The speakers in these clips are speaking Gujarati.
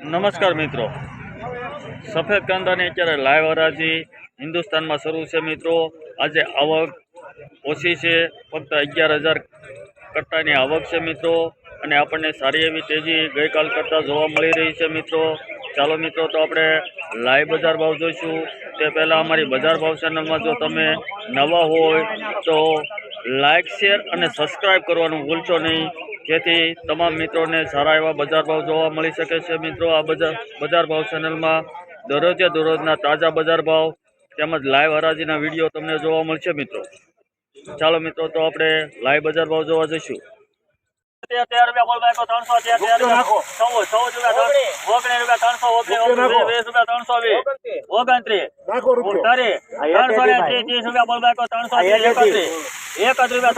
નમસ્કાર મિત્રો, સફેદ કાંદાની અત્યારે લાઈવ હરાજી હિન્દુસ્તાનમાં શરૂ છે મિત્રો। આજે આવક ઓછી છે, ફક્ત 11,000 કટ્ટાની આવક છે મિત્રો, અને આપણને સારી એવી તેજી ગઈકાલ કરતાં જોવા મળી રહી છે મિત્રો। ચાલો મિત્રો, તો આપણે લાઈવ બજાર ભાવ જોઈશું તે પહેલાં અમારી બજાર ભાવ ચેનલમાં જો તમે નવા હોય તો લાઇક, શેર અને સબસ્ક્રાઈબ કરવાનું ભૂલશો નહીં, જેથી તમામ મિત્રોને સારા એવા બજાર ભાવ જોવા મળી શકે છે મિત્રો। આ બજાર ભાવ ચેનલમાં દરરોજે દરરોજના તાજા બજાર ભાવ તેમજ લાઈવ હરાજીના વિડીયો તમને જોવા મળશે મિત્રો। ચાલો મિત્રો, તો આપણે લાઈવ બજાર ભાવ જોવા જઈશું। 13 રૂપિયા બોલ ભાઈ 300 નાખો 14 રૂપિયા 19 રૂપિયા 320 રૂપિયા 320 29 રૂપિયા બોલ ભાઈ 330 31 રૂપિયા 331 32 33 34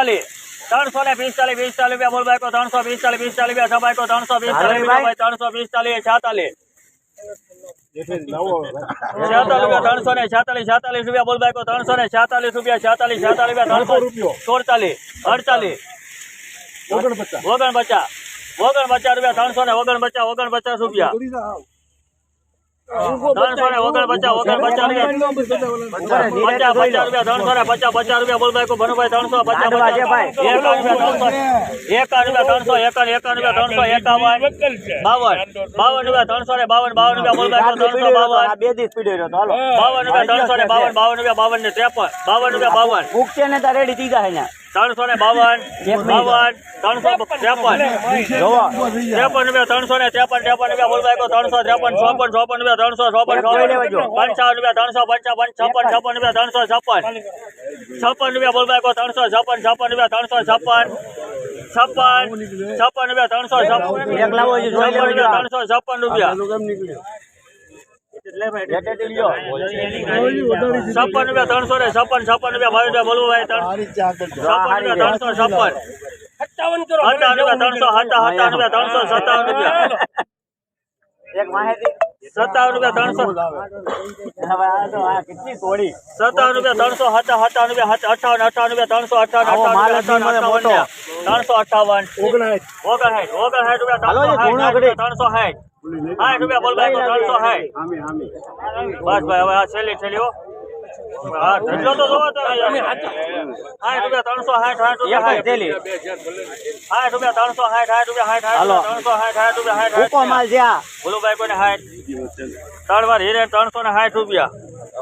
37 38 39 345 રૂપિયા બોલ ભાઈ 345 રૂપિયા સભાઈ 345 રૂપિયા 346 46 રૂપિયા બોલ ભાઈ 346 રૂપિયા 46 રૂપિયા 347 48 49 રૂપિયા 349 રૂપિયા 349 રૂપિયા બોલ ભાઈ ભનુભાઈ 300 રૂપિયા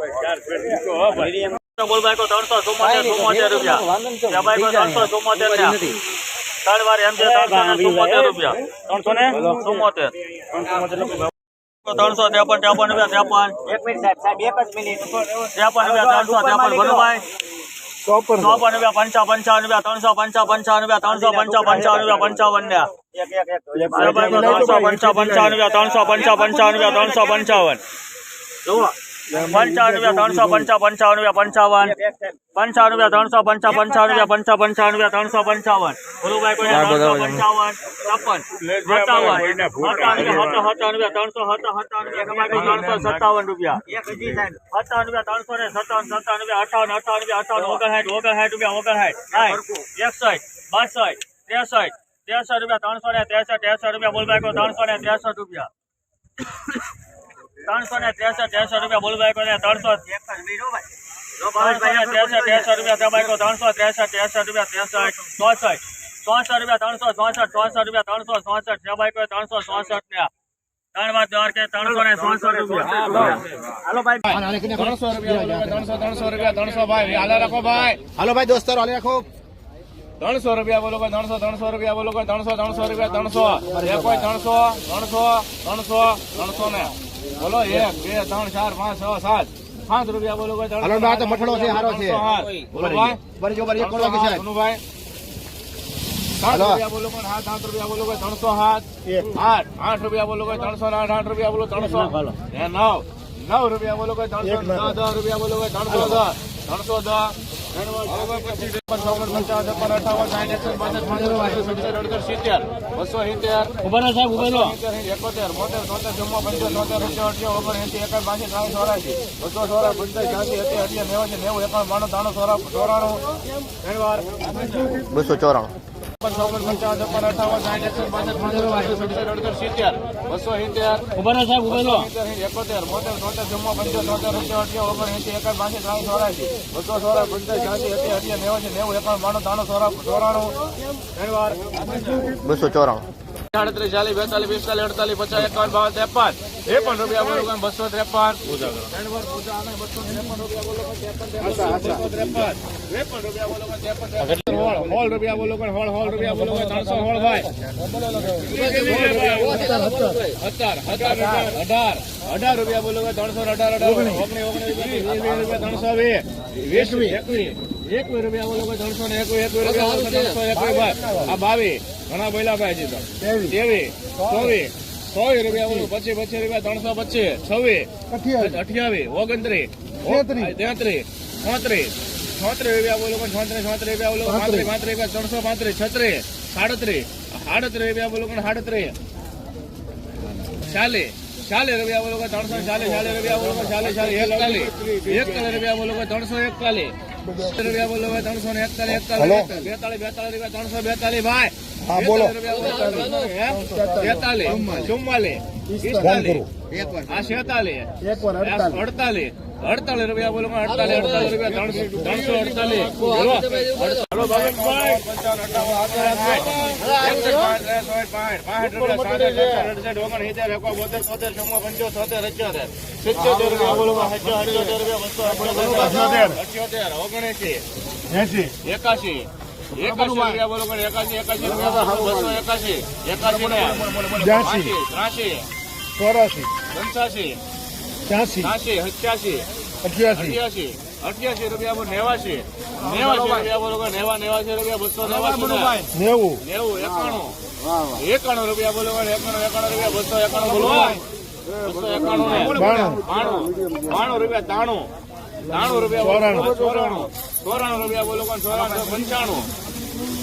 બોલો 300 રૂપિયા બોલો 300 રૂપિયા 300 ને બોલો 1 2 3 4 5 6 7 5 રૂપિયા બોલો 300 મઠડો છે સારો છે બોલો ભાઈ બરી ભાઈ 7 રૂપિયા બોલો 307 8 રૂપિયા બોલો 308 8 રૂપિયા બોલો 300 9 રૂપિયા બોલો 310 10 રૂપિયા બોલો 310 310 બસો ચોરાણું. બસો ચોરાણું. 38, 40, 42, 45, 48, 50, 51, 52, 53 રૂપિયા બોલો 253 હોલ રૂપિયા બોલો હોલ રૂપિયા બોલો 300 હોલ ભાઈ 18 રૂપિયા બોલો 318 21 રૂપિયા બોલો 321 રૂપિયા 321 ભાઈ આ 22 ઘણા બોલ્યા ભાઈ હજી તો 23 24 રૂપિયા બોલો 25 રૂપિયા 325 26 28 29 33 33 રૂપિયા બોલો 36 રૂપિયા બોલો 35 રૂપિયા 335 36 37 રૂપિયા બોલો 38 40 રૂપિયા બોલો 340 રૂપિયા બોલો 41 રૂપિયા બોલો 341 રૂપિયા બોલો 341 42 રૂપિયા 342 ભાઈ હા બોલો 43 44 48 રૂપિયા બોલો 48 રૂપિયા 348 બોલો હલો ભાઈ 88 રૂપિયા બોલો 89 રૂપિયા બોલો 89 રૂપિયા 290 રૂપિયા બોલો 91 રૂપિયા બોલો 92 રૂપિયા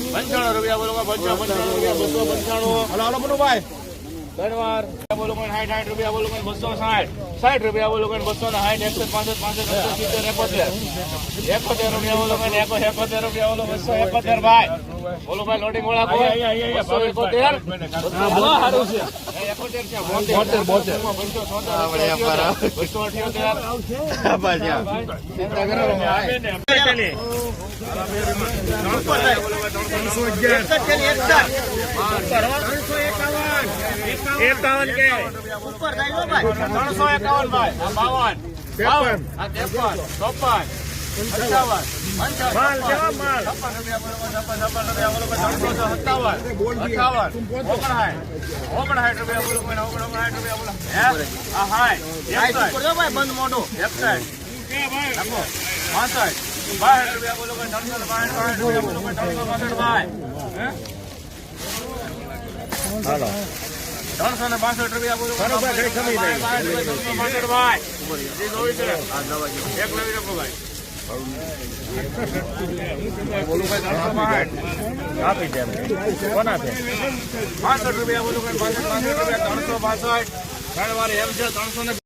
93 રૂપિયા બોલો 94 રૂપિયા બોલો 95 રૂપિયા બોલો 295 ધન્યવાદ બોલો 60 રૂપિયા બોલો 260 રૂપિયા બોલો 260 165 71 રૂપિયા બોલો 71 રૂપિયા બોલો 271 ભાઈ બોલો ભાઈ લોડિંગ વાળા કોઈ 271 સારું છે 51 કે ઉપર જાય ભાઈ 351 ભાઈ 52 53 54 55 માલ કેવા માલ 56 રૂપિયા બોલો 57 59 રૂપિયા બોલો 59 રૂપિયા બોલો આ હાય ભાઈ બંધ મોઢું 61 કે ભાઈ રાખો 65 રૂપિયા બોલો 362 રૂપિયા બોલો 362 ભાઈ હાલો 362 રૂપિયા બોલો ભાઈ 362 ભાઈ એક લઈ રાખો ભાઈ બોલો ભાઈ 362 આપી દે કોના છે 65 રૂપિયા બોલો 65 રૂપિયા 362 ઘણવાર એમ છે 300